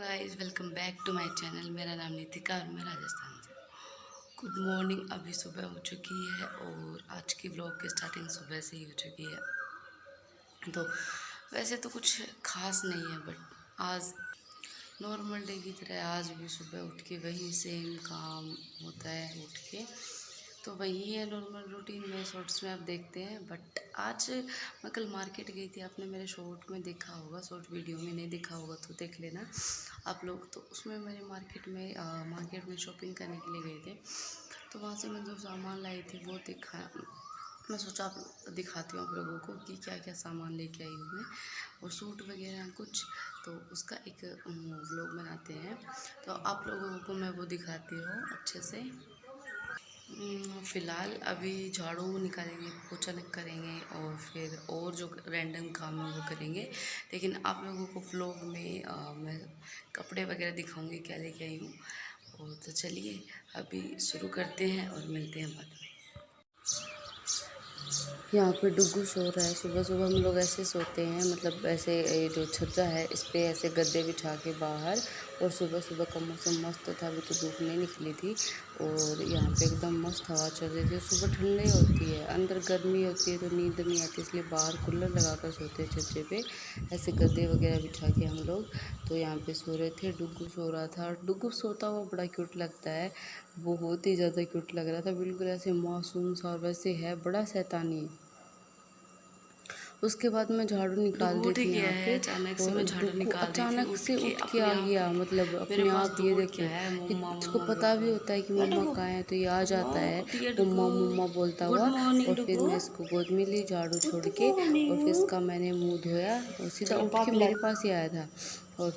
Guys, welcome back to my channel. मेरा नाम नितिका और मैं राजस्थान से। Good morning. अभी सुबह हो चुकी है और आज की व्लॉग की स्टार्टिंग सुबह से ही हो चुकी है। तो वैसे तो कुछ खास नहीं है, बट आज नॉर्मल डे की तरह आज भी सुबह उठ के वही सेम काम होता है। उठ के तो वही है नॉर्मल रूटीन में, शॉर्ट्स में आप देखते हैं। बट आज मैं कल मार्केट गई थी, आपने मेरे शॉर्ट में देखा होगा, शॉर्ट वीडियो में नहीं देखा होगा तो देख लेना आप लोग। तो उसमें मैंने मार्केट में शॉपिंग करने के लिए गए थे। तो वहाँ से मैं जो सामान लाई थी वो मैं सोचा आप दिखाती हूँ आप लोगों को कि क्या क्या सामान लेके आई हूँ मैं, और सूट वगैरह कुछ। तो उसका एक व्लॉग बनाते हैं, तो आप लोगों को मैं वो दिखाती हूँ अच्छे से। फ़िलहाल अभी झाड़ू निकालेंगे, पोछा करेंगे और फिर और जो रैंडम काम है वो करेंगे। लेकिन आप लोगों को व्लॉग में मैं कपड़े वगैरह दिखाऊंगी क्या लेके आई हूँ। और तो चलिए अभी शुरू करते हैं और मिलते हैं बाद में। यहाँ पे डुग्गू सो रहा है। सुबह सुबह हम लोग ऐसे सोते हैं, मतलब ऐसे ये जो छज्जा है इस पे ऐसे गद्दे बिछा के बाहर। और सुबह सुबह का मौसम मस्त था, अभी तो धूप नहीं निकली थी और यहाँ पे एकदम मस्त हवा चल रही थी। सुबह ठंडी होती है, अंदर गर्मी होती है तो नींद नहीं आती, इसलिए बाहर कूलर लगा कर सोते हैं छज्जे पे, ऐसे गद्दे वगैरह बिछा के हम लोग। तो यहाँ पे सो रहे थे, डुग्गू सो रहा था। डुग्गू सोता हुआ बड़ा क्यूट लगता है, बहुत ही ज़्यादा क्यूट लग रहा था, बिल्कुल ऐसे मासूम सा। और वैसे है बड़ा शैतानी है। उसके बाद मैं झाड़ू निकाल रही थी यहाँ पे, अचानक से और मैं झाड़ू डुग्गू निकाल रही थी, अचानक से उठ के अपने आ आप गया, मतलब मेरे अपने पास आप। ये दौड़ के देखो, आया, मम्मा इसको मम्मा पता भी बोलकर। होता है कि हाय मम्मा डुगू, कहाँ है, तो ये आ जाता है डियर मम्मा डुगू, मम्मा बोलता गुड हुआ। मॉर्निंग और फिर डुगू, मैं इसको गोद में ली झाड़ू छोड़ गुड के, और फिर मॉर्निंग। इसका मैंने मुंह धोया और सीधा चलो उठ के पापी मेरे लाइक। पास ही आया था। और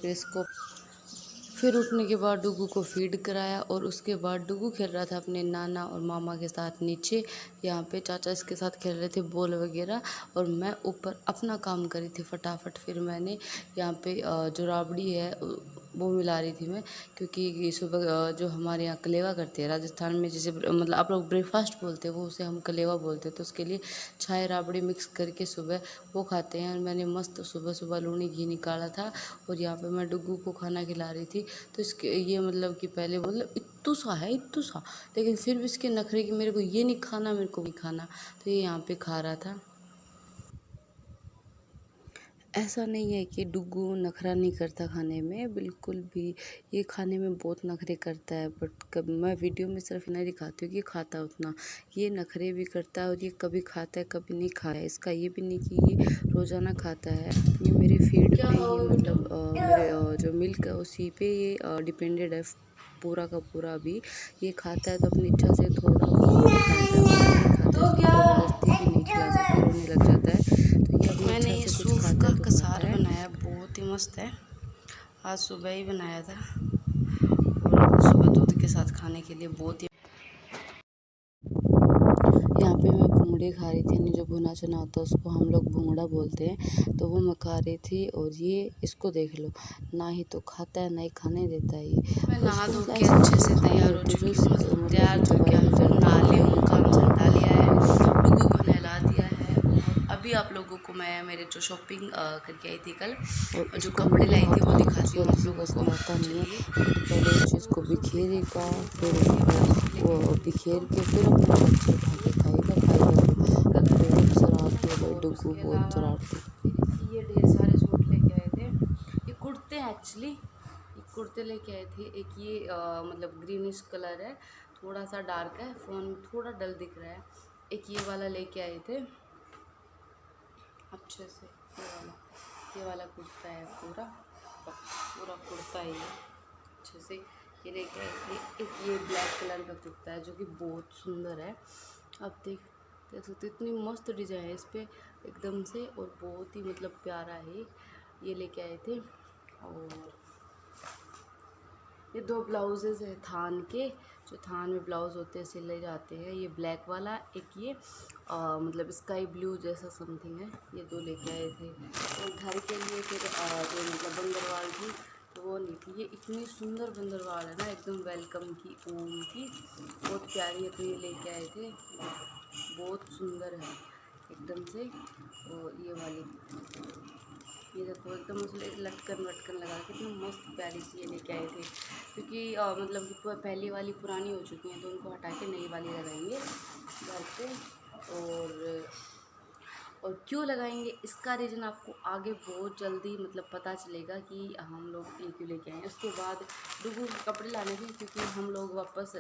फिर उठने के बाद डुगू को फीड कराया, और उसके बाद डुगू खेल रहा था अपने नाना और मामा के साथ नीचे। यहाँ पे चाचा इसके साथ खेल रहे थे बॉल वगैरह, और मैं ऊपर अपना काम करी थी फटाफट। फिर मैंने यहाँ पे जो राबड़ी है वो मिला रही थी मैं, क्योंकि सुबह जो हमारे यहाँ कलेवा करते हैं राजस्थान में, जैसे मतलब आप लोग ब्रेकफास्ट बोलते हैं, वो उसे हम कलेवा बोलते हैं। तो उसके लिए छाए राबड़ी मिक्स करके सुबह वो खाते हैं। और मैंने मस्त सुबह सुबह लूनी घी निकाला था, और यहाँ पे मैं डुग्गू को खाना खिला रही थी। तो इसके ये मतलब कि पहले मतलब इत्तू सा है, इत्तू सा, लेकिन फिर भी इसके नखरे कि मेरे को ये नहीं खाना, मेरे को नहीं खाना। तो ये यहाँ पे खा रहा था। ऐसा नहीं है कि डुग्गू नखरा नहीं करता खाने में, बिल्कुल भी ये खाने में बहुत नखरे करता है। बट कब मैं वीडियो में सिर्फ नहीं दिखाती हूँ कि खाता है उतना, ये नखरे भी करता है। और ये कभी खाता है कभी नहीं खाया, इसका ये भी नहीं कि ये रोज़ाना खाता है। ये मेरे फीड पे ही, मतलब मेरे जो मिल्क है उसी पे ये डिपेंडेड है पूरा का पूरा। अभी ये खाता है तो अपनी इच्छा से थोड़ा बहुत ही खाता है, और नहीं खाता है तो इसको क्या ज़बरदस्ती भी नहीं खिला सकते, रोने लग जाता है। तो ये अपनी मैंने इच्छा ये से कुछ सूफ खाता का है तो खाता कसार है। बनाया, बहुत ही मस्त है। आज सुबह ही बनाया था, और सुबह दूध के साथ खाने के लिए बहुत ही। यहाँ पे मैं भूंगड़े खा रही थी, जो भुना चना होता है उसको हम लोग भूंगड़ा बोलते हैं, तो वो मैं खा रही थी। और ये इसको देख लो, ना ही तो खाता है ना ही खाने देता है ये। मैं और नहा इसको धो मतलब के ऐसी अच्छे चीज़ें से खानी तैयार हो होती है जो चुकी हूँ, इससे मतलब तैयार मतलब धो के चबाई भी फिर जाती नहा है, ली खाई हूँ, भी काम जाती है। संटा लिया है, तो डुगू को नहला दिया है। और अभी आप लोगों को मैं मेरे जो शॉपिंग करके आई थी कल, और और जो इसको कपड़े मेरे लाई थी हाथ वो में कुछ दिखाती हूँ आप जल्दी से लोगों को। कसना आता नहीं है, चलिए, तो पहले उस चीज़ को तो सूट दिखाती बिखेरेगा, हूँ। फिर ये उसको वाला सूट लेके वो आई बिखेर थी, के फिर अपने हाथ से उठा के खाएगा तो कलर बहुत शरारती है है। भाई और डुग्गू, उसके बहुत अलावा शरारती। ये ढेर सारे सूट लेके आए थे। ये कुर्ते हैं एक्चुअली, ये कुर्ते लेके आए थे। एक ये मतलब ग्रीनिश कलर है, थोड़ा सा डार्क है, फ़ोन थोड़ा डल दिख रहा है। एक ये वाला लेके आए थे अच्छे से, ये वाला कुर्ता है, पूरा पूरा कुर्ता है ये, अच्छे से ये लेके आए थे। एक ये ब्लैक कलर का कुर्ता है जो कि बहुत सुंदर है। आप देख सकते इतनी मस्त डिज़ाइन है इस पर एकदम से, और बहुत ही मतलब प्यारा है। ये लेके आए थे। और ये दो ब्लाउजेज़ है थान के, जो थान में ब्लाउज़ होते हैं सिले जाते हैं। ये ब्लैक वाला, एक ये मतलब स्काई ब्लू जैसा समथिंग है, ये दो लेके आए थे। और घर के लिए फिर जो मतलब बंदरवाल थी तो वो नहीं थी। ये इतनी सुंदर बंदरवाल है ना, एकदम वेलकम की ऊन की, बहुत प्यारी है। तो ये लेके आए थे, बहुत सुंदर है एकदम से। और ये वाली ये देखो एकदम उसमें लटकन वटकन लगा के कितनी मस्त प्यारी सी ये लेके आए थे, क्योंकि मतलब कि पहली वाली पुरानी हो चुकी हैं तो उनको हटा के नई वाली लगाएंगे घर पे। और क्यों लगाएंगे इसका रीज़न आपको आगे बहुत जल्दी मतलब पता चलेगा कि हम लोग ये क्यों लेके आए। उसके बाद डुगू के कपड़े लाने थे, क्योंकि हम लोग वापस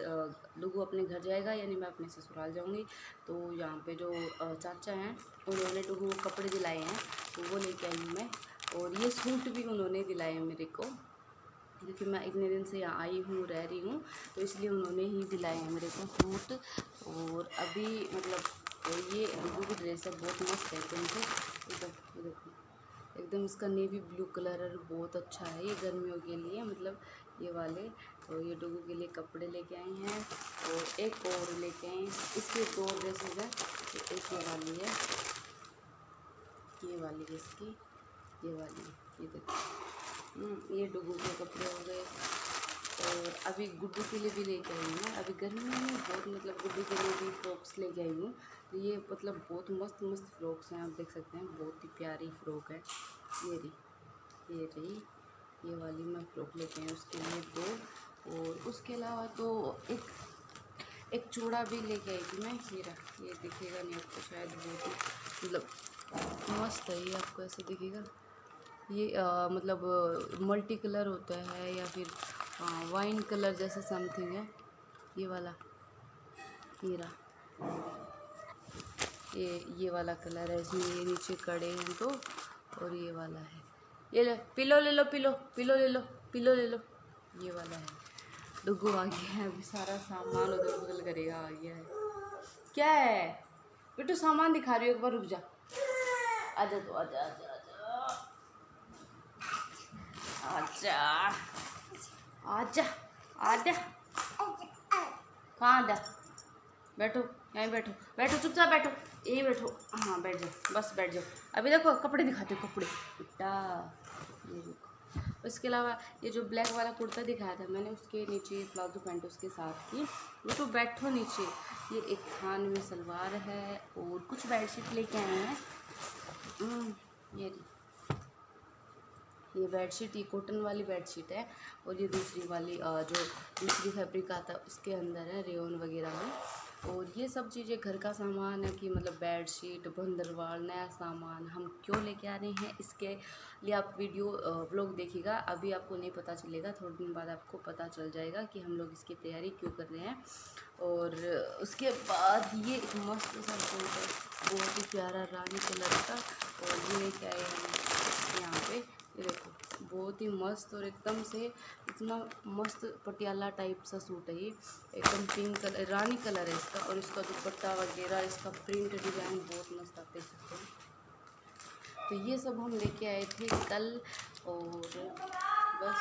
डुगू अपने घर जाएगा यानी मैं अपने ससुराल जाऊंगी। तो यहाँ पे जो चाचा हैं उन्होंने डुगू को कपड़े दिलाए हैं, तो वो लेके आई हूँ मैं। और ये सूट भी उन्होंने दिलाए हैं मेरे को, क्योंकि मैं इतने दिन से यहाँ आई हूँ रह रही हूँ, तो इसलिए उन्होंने ही दिलाए हैं मेरे को सूट। और अभी मतलब ये डुगू की ड्रेस है, बहुत मस्त है एकदम से। एकदम देखो एकदम इसका नेवी ब्लू कलर है, बहुत अच्छा है ये गर्मियों के लिए, मतलब ये वाले। तो ये डुगू के लिए कपड़े लेके आए हैं और एक और लेके आए हैं। इसके 2 ड्रेसेस हैं, एक ये वाली है, ये वाली है इसकी, ये वाली है। ये देखो ये डुगू के कपड़े हो गए। और अभी गुड्डू के लिए भी लेके आई हूँ, अभी गर्मी में बहुत मतलब गुड्डू के लिए भी फ्रॉक्स लेके आई हूँ। तो ये मतलब बहुत मस्त मस्त फ्रॉक्स हैं, आप देख सकते हैं, बहुत ही प्यारी फ्रॉक है। ये रही ये वाली मैं फ्रॉक लेके आई हूँ उसके लिए 2। और उसके अलावा तो एक चूड़ा भी लेके आई थी मैं, ये दिखेगा नहीं आपको शायद, बहुत ही मतलब मस्त है ये, आपको ऐसे दिखेगा। ये मतलब मल्टी कलर होता है या फिर वाइन कलर जैसा समथिंग है ये वाला, ये वाला कलर है इसमें, ये नीचे कड़े हैं तो। और ये वाला है, ये ले पिलो ले लो, पिलो ले लो, ये वाला है। डुगू आ गया है, अभी सारा सामान उधर उधर करेगा, आ गया है। क्या है बेटू, सामान दिखा रही हो, एक बार रुक जा, आजा तो आजा आजा आजा आजा आजा आजा, कहाँ जा, बैठो यहीं बैठो, चुपचाप बैठो, यहीं बैठो, हाँ बैठ जाओ, बस बैठ जाओ। अभी देखो कपड़े दिखाते हो, कपड़े बेटा, ये देखो। इसके अलावा ये जो ब्लैक वाला कुर्ता दिखाया था मैंने, उसके नीचे प्लाजो पैंट उसके साथ की, वो तो बैठो नीचे। ये एक थान में सलवार है और कुछ बेडशीट लेके आए हैं। ये बेडशीट, ये कॉटन वाली बेडशीट है, और ये दूसरी वाली जो दूसरी फैब्रिक आता है उसके अंदर है, रेयन वगैरह में। और ये सब चीज़ें घर का सामान है, कि मतलब बेडशीट, बंदरवाल, नया सामान हम क्यों लेके आ रहे हैं, इसके लिए आप वीडियो व्लॉग देखिएगा। अभी आपको नहीं पता चलेगा, थोड़े दिन बाद आपको पता चल जाएगा कि हम लोग इसकी तैयारी क्यों कर रहे हैं। और उसके बाद ये एक मस्त सा सूट है, बहुत ही प्यारा रानी कलर का, और ये लेके आए हम यहाँ पे। ये देखो बहुत ही मस्त, और एकदम से इतना मस्त पटियाला टाइप सा सूट है ये, एकदम पिंक कलर, रानी कलर है इसका। और इसका दुपट्टा वगैरह, इसका प्रिंट डिज़ाइन बहुत मस्त, आप देख सकते हैं। तो ये सब हम लेके आए थे कल, और बस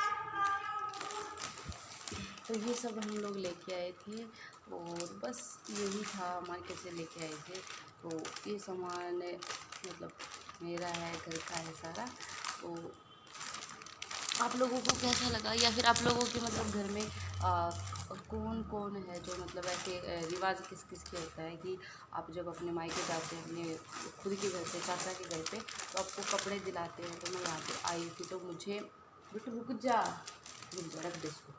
तो ये सब हम लोग लेके आए थे, और बस यही था, मार्केट से लेके आए थे। तो ये सामान मतलब मेरा है, घर का है सारा। तो आप लोगों को कैसा लगा, या फिर आप लोगों के मतलब घर में कौन कौन है जो मतलब ऐसे रिवाज किस किस के होता है कि आप जब अपने मायके जाते हैं, अपने खुद के घर पे, चाचा के घर पे, तो आपको कपड़े दिलाते हैं। तो मैं यहाँ पे आई थी, तो मुझे बेटा रुक जा, रख दे इसको,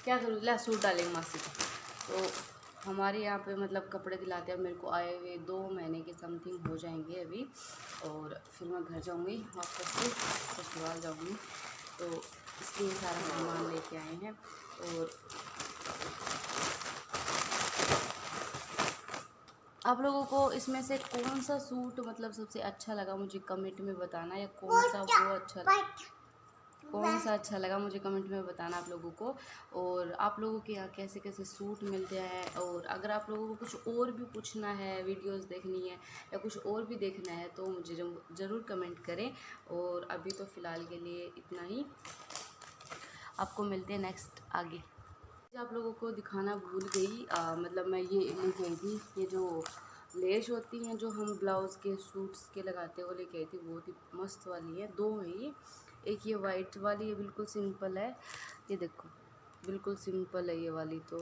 क्या करूँ, ला सूट डालेंगे मासी को। तो हमारे यहाँ पे मतलब कपड़े दिलाते हैं, मेरे को आए हुए 2 महीने के समथिंग हो जाएंगे अभी, और फिर मैं घर जाऊँगी, वापस से ससुराल जाऊँगी। तो इसलिए सारा सामान लेके आए हैं। और आप लोगों को इसमें से कौन सा सूट मतलब सबसे अच्छा लगा मुझे कमेंट में बताना, या कौन सा अच्छा लगा मुझे कमेंट में बताना आप लोगों को। और आप लोगों के यहाँ कैसे कैसे सूट मिलते हैं, और अगर आप लोगों को कुछ और भी पूछना है, वीडियोस देखनी है, या कुछ और भी देखना है, तो मुझे ज़रूर कमेंट करें। और अभी तो फ़िलहाल के लिए इतना ही, आपको मिलते हैं नेक्स्ट आगे। आप लोगों को दिखाना भूल गई, मतलब मैं ये लेके आई थी, ये जो लेस होती हैं जो हम ब्लाउज़ के सूट्स के लगाते हैं, वो लेके आई थी, बहुत ही मस्त वाली है। 2 है ये, एक ये वाइट वाली है, बिल्कुल सिंपल है, ये देखो बिल्कुल सिंपल है ये वाली तो।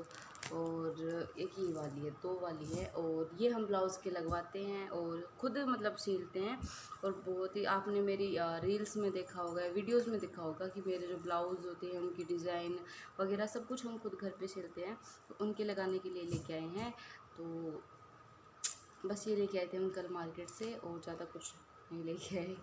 और एक ही वाली है, 2 वाली है। और ये हम ब्लाउज़ के लगवाते हैं और खुद मतलब सिलते हैं। और बहुत ही आपने मेरी रील्स में देखा होगा, वीडियोस में देखा होगा कि मेरे जो ब्लाउज़ होते हैं उनकी डिज़ाइन वगैरह सब कुछ हम खुद घर पे सिलते हैं। तो उनके लगाने के लिए लेके आए हैं। तो बस ये लेके आए थे हम कल मार्केट से, और ज़्यादा कुछ नहीं लेके आए।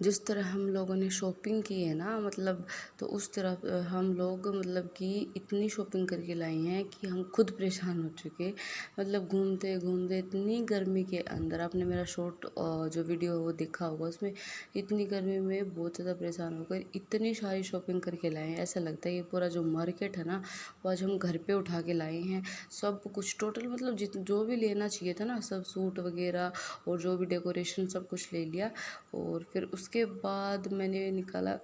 जिस तरह हम लोगों ने शॉपिंग की है ना, मतलब तो उस तरह हम लोग मतलब कि इतनी शॉपिंग करके लाए हैं कि हम खुद परेशान हो चुके। मतलब घूमते घूमते इतनी गर्मी के अंदर, आपने मेरा शॉर्ट जो वीडियो है वो देखा होगा, उसमें इतनी गर्मी में बहुत ज़्यादा परेशान होकर इतनी सारी शॉपिंग करके लाए हैं। ऐसा लगता है ये पूरा जो मार्केट है ना वो आज हम घर पे उठा के लाए हैं। सब कुछ टोटल मतलब जो भी लेना चाहिए था ना, सब सूट वगैरह और जो भी डेकोरेशन सब कुछ ले लिया। और फिर उसके बाद मैंने निकाला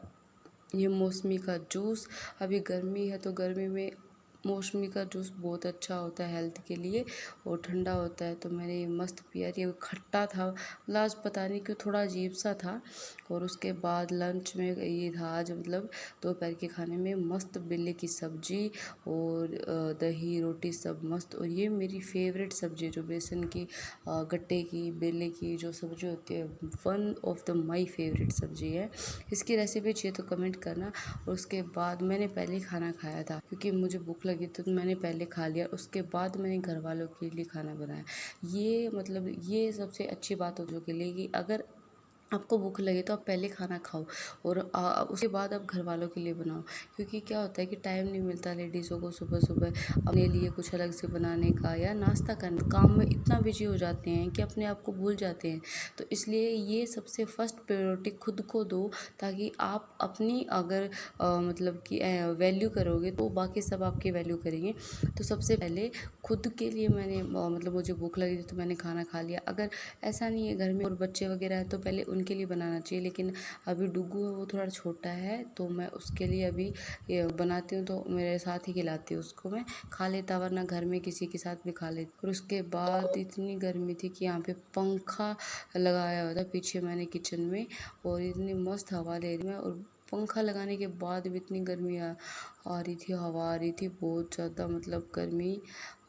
ये मौसमी का जूस। अभी गर्मी है तो गर्मी में मौसमी का जूस बहुत अच्छा होता है हेल्थ के लिए और ठंडा होता है। तो मैंने ये मस्त पिया। ये खट्टा था, मतलब आज पता नहीं क्यों थोड़ा अजीब सा था। और उसके बाद लंच में ये था आज, मतलब दोपहर के खाने में मस्त बेले की सब्जी और दही रोटी सब मस्त। और ये मेरी फेवरेट सब्जी है, जो बेसन की गट्टे की बेले की जो सब्जी होती है, one of the my favourite सब्जी है। इसकी रेसिपी चाहिए तो कमेंट करना। और उसके बाद मैंने पहले खाना खाया था क्योंकि मुझे भूख लगी तो मैंने पहले खा लिया। उसके बाद मैंने घर वालों के लिए खाना बनाया। ये मतलब ये सबसे अच्छी बात होती है के लिए कि अगर आपको भूख लगे तो आप पहले खाना खाओ और उसके बाद आप घर वालों के लिए बनाओ। क्योंकि क्या होता है कि टाइम नहीं मिलता लेडीज़ों को सुबह सुबह अपने लिए कुछ अलग से बनाने का या नाश्ता करने, काम में इतना बिजी हो जाते हैं कि अपने आप को भूल जाते हैं। तो इसलिए ये सबसे फर्स्ट प्रायोरिटी खुद को दो, ताकि आप अपनी अगर मतलब कि वैल्यू करोगे तो बाकी सब आपकी वैल्यू करेंगे। तो सबसे पहले खुद के लिए मैंने मतलब मुझे भूख लगी थी तो मैंने खाना खा लिया। अगर ऐसा नहीं है घर में और बच्चे वगैरह है तो पहले उनके लिए बनाना चाहिए। लेकिन अभी डुग्गू है वो थोड़ा छोटा है तो मैं उसके लिए अभी ये बनाती हूँ, तो मेरे साथ ही खिलाती हूँ उसको। मैं खा लेता, वरना घर में किसी के साथ भी खा लेती। और उसके बाद इतनी गर्मी थी कि यहाँ पे पंखा लगाया हुआ था पीछे मैंने किचन में, और इतनी मस्त हवा ले रही मैं। और पंखा लगाने के बाद भी इतनी गर्मी आ रही थी, हवा आ रही थी बहुत ज़्यादा, मतलब गर्मी।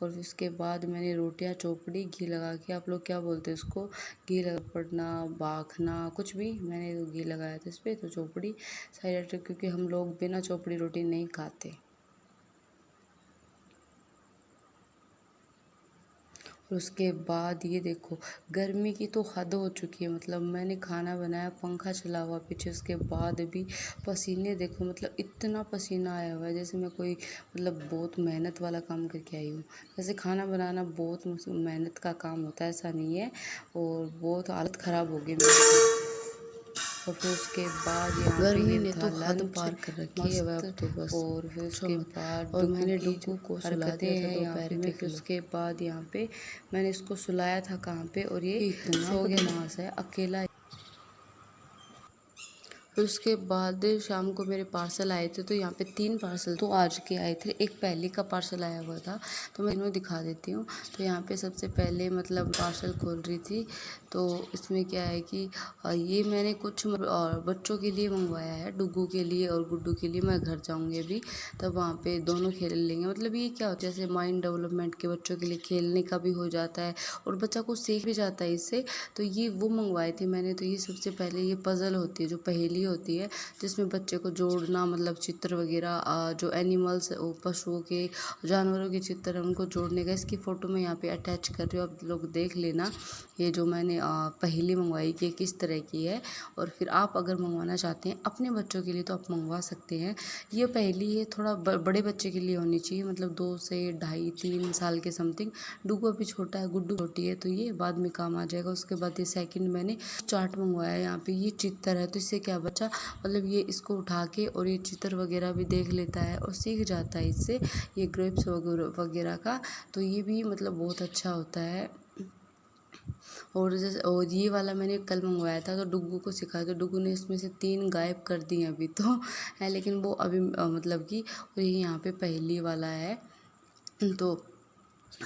और उसके बाद मैंने रोटियां चोपड़ी घी लगा के, आप लोग क्या बोलते हैं उसको, घी लगा पड़ना बाखना कुछ भी, मैंने तो घी लगाया था इस पर। तो चोपड़ी साइड, क्योंकि हम लोग बिना चोपड़ी रोटी नहीं खाते। और उसके बाद ये देखो गर्मी की तो हद हो चुकी है। मतलब मैंने खाना बनाया, पंखा चला हुआ पीछे, उसके बाद भी पसीने देखो, मतलब इतना पसीना आया हुआ है जैसे मैं कोई मतलब बहुत मेहनत वाला काम करके आई हूँ। वैसे खाना बनाना बहुत मेहनत का काम होता है, ऐसा नहीं है। और बहुत हालत ख़राब हो गई मेरी। और फिर उसके बाद यहाँ पे गर्मी ये ने था तो हद लंच पार कर रखी है अब मस्त। तो बस और फिर पूछो उसके मत। बाद और डुग्गू मैंने की जो डुग्गू को सुला हरकतें दिया था हैं यहाँ दोपहर पे, में, फिर देख लो। उसके बाद यहाँ पे मैंने इसको सुलाया था कहाँ पे, और ये इतना सो गया बदमाश है अकेला। फिर उसके बाद शाम को मेरे पार्सल आए थे, तो यहाँ पे 3 पार्सल तो आज के आए थे। एक पहले का पार्सल आया हुआ था, तो मैं इन्हों दिखा देती हूँ। तो यहाँ पे सबसे पहले मतलब पार्सल खोल रही थी, तो इसमें क्या है कि ये मैंने कुछ बच्चों के लिए मंगवाया है, डुग्गू के लिए और गुड्डू के लिए। मैं घर जाऊँगी अभी, तब वहाँ पे दोनों खेल लेंगे। मतलब ये क्या होता है, जैसे माइंड डेवलपमेंट के बच्चों के लिए खेलने का भी हो जाता है और बच्चा कुछ सीख भी जाता है इससे। तो ये वो मंगवाए थे मैंने। तो ये सबसे पहले ये पज़ल होती है, जो पहेली होती है, जिसमें बच्चे को जोड़ना, मतलब चित्र वगैरह जो एनिमल्स पशुओं के जानवरों के चित्र हैं उनको जोड़ने का। इसकी फ़ोटो मैं यहाँ पे अटैच कर रही हूँ, आप लोग देख लेना। ये जो मैंने पहेली मंगवाई कि किस तरह की है। और फिर आप अगर मंगवाना चाहते हैं अपने बच्चों के लिए तो आप मंगवा सकते हैं। ये पहेली है थोड़ा बड़े बच्चे के लिए होनी चाहिए, मतलब 2 से 2.5-3 साल के समथिंग। डुग्गू अभी छोटा है, गुड्डू छोटी है, तो ये बाद में काम आ जाएगा। उसके बाद ये सेकंड मैंने चार्ट मंगवाया है। यहाँ पे ये चित्र है, तो इससे क्या बच्चा मतलब ये इसको उठा के और ये चित्र वगैरह भी देख लेता है और सीख जाता है इससे, ये ग्रेप्स वगैरह का। तो ये भी मतलब बहुत अच्छा होता है। और जैसे और ये वाला मैंने कल मंगवाया था, तो डुग्गू को सिखाया, तो डुग्गू ने इसमें से 3 गायब कर दिए अभी तो है, लेकिन वो अभी मतलब कि, और ये यहाँ पे पहेली वाला है। तो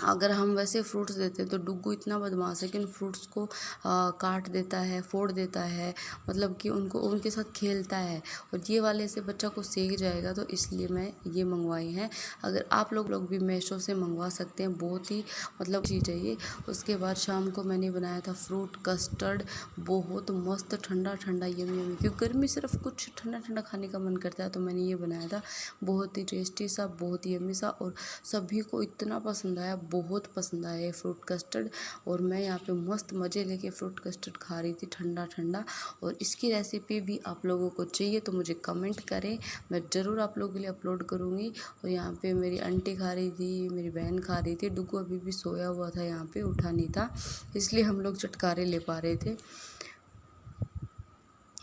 अगर हम वैसे फ्रूट्स देते हैं तो डुग्गू इतना बदमाश है कि उन फ्रूट्स को काट देता है, फोड़ देता है, मतलब कि उनको उनके साथ खेलता है। और ये वाले से बच्चा को सेक जाएगा, तो इसलिए मैं ये मंगवाई हैं। अगर आप लोग भी मीशो से मंगवा सकते हैं, बहुत ही मतलब चीज़ है ये। उसके बाद शाम को मैंने बनाया था फ्रूट कस्टर्ड, बहुत मस्त ठंडा ठंडा यम्मी यम्मी, क्योंकि गर्मी सिर्फ कुछ ठंडा ठंडा खाने का मन करता है, तो मैंने ये बनाया था। बहुत ही टेस्टी सा, बहुत ही यम्मी सा, और सभी को इतना पसंद आया, बहुत पसंद आया ये फ्रूट कस्टर्ड। और मैं यहाँ पे मस्त मज़े लेके फ्रूट कस्टर्ड खा रही थी ठंडा ठंडा। और इसकी रेसिपी भी आप लोगों को चाहिए तो मुझे कमेंट करें, मैं ज़रूर आप लोगों के लिए अपलोड करूँगी। और यहाँ पे मेरी आंटी खा रही थी, मेरी बहन खा रही थी, डुग्गू अभी भी सोया हुआ था, यहाँ पे उठा नहीं था, इसलिए हम लोग चटकारे ले पा रहे थे।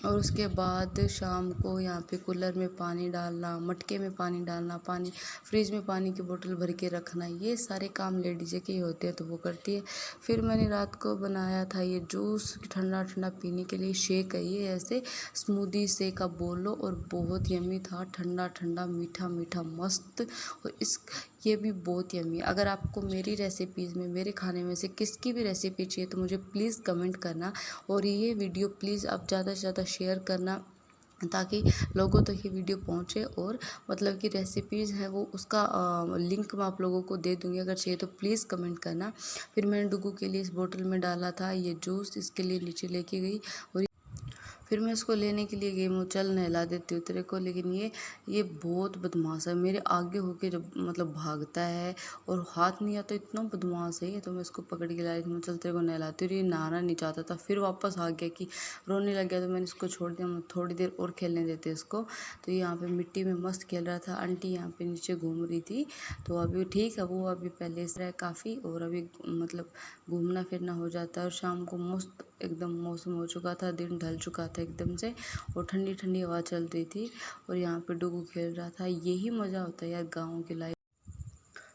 और उसके बाद शाम को यहाँ पे कूलर में पानी डालना, मटके में पानी डालना, पानी फ्रिज में पानी की बोतल भर के रखना, ये सारे काम लेडीज़ के ही होते हैं, तो वो करती है। फिर मैंने रात को बनाया था ये जूस, ठंडा ठंडा पीने के लिए शेक है ये, ऐसे स्मूदी शेक आप बोलो, और बहुत यम्मी था, ठंडा ठंडा मीठा मीठा मस्त। और ये भी बहुत यम्मी। अगर आपको मेरी रेसिपीज़ में, मेरे खाने में से किसकी भी रेसिपी चाहिए तो मुझे प्लीज़ कमेंट करना। और ये वीडियो प्लीज़ आप ज़्यादा से ज़्यादा शेयर करना, ताकि लोगों तक ये वीडियो पहुंचे। और मतलब कि रेसिपीज़ हैं वो, उसका लिंक मैं आप लोगों को दे दूंगी, अगर चाहिए तो प्लीज़ कमेंट करना। फिर मैंने डुग्गू के लिए इस बोतल में डाला था ये जूस, इसके लिए नीचे लेके गई। और फिर मैं इसको लेने के लिए गई, मुँह चल नहला देती हूँ तेरे को, लेकिन ये बहुत बदमाश है, मेरे आगे होके जब मतलब भागता है, और हाथ नहीं आता, इतना बदमाश है ये। तो मैं इसको पकड़ के लाई थी, मैं चल तेरे को नहलाती हूँ। ये नहाना नहीं चाहता था, फिर वापस आ गया कि रोने लग गया, तो मैंने इसको छोड़ दिया, मैं थोड़ी देर और खेलने देते इसको। तो ये यहाँ पे मिट्टी में मस्त खेल रहा था। आंटी यहाँ पे नीचे घूम रही थी, तो अभी ठीक है, वो अभी पहले से है काफ़ी, और अभी मतलब घूमना फिरना हो जाता है। और शाम को मस्त एकदम मौसम हो चुका था, दिन ढल चुका था एकदम से, और ठंडी ठंडी हवा चल रही थी, और यहाँ पे डुग्गू खेल रहा था। यही मज़ा होता है यार गाँव की लाइफ।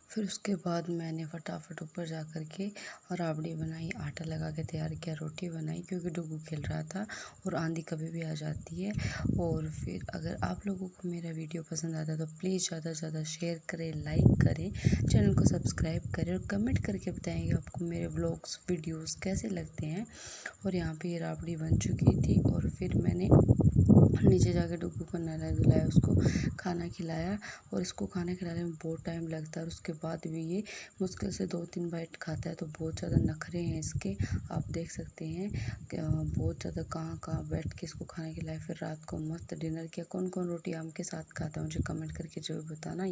फिर उसके बाद मैंने फटाफट ऊपर जा कर के राबड़ी बनाई, आटा लगा के तैयार किया, रोटी बनाई, क्योंकि डुग्गू खेल रहा था और आंधी कभी भी आ जाती है। और फिर अगर आप लोगों को मेरा वीडियो पसंद आता है तो प्लीज़ ज़्यादा से ज़्यादा शेयर करें, लाइक करें, चैनल को सब्सक्राइब करें, और कमेंट करके बताएंगे आपको मेरे व्लॉग्स वीडियोज़ कैसे लगते हैं। और यहाँ पर ये राबड़ी बन चुकी थी, और फिर मैंने नीचे जाके डुग्गू को नहलाया धुलाया, उसको खाना खिलाया। और इसको खाना खिलाने में बहुत टाइम लगता है, और उसके बाद भी ये मुश्किल से 2-3 बाइट खाता है, तो बहुत ज़्यादा नखरे हैं इसके, आप देख सकते हैं बहुत ज़्यादा। कहाँ कहाँ बैठ के इसको खाना खिलाया। फिर रात को मस्त डिनर किया। कौन कौन रोटी आम के साथ खाता है मुझे कमेंट करके ज़रूर बताना।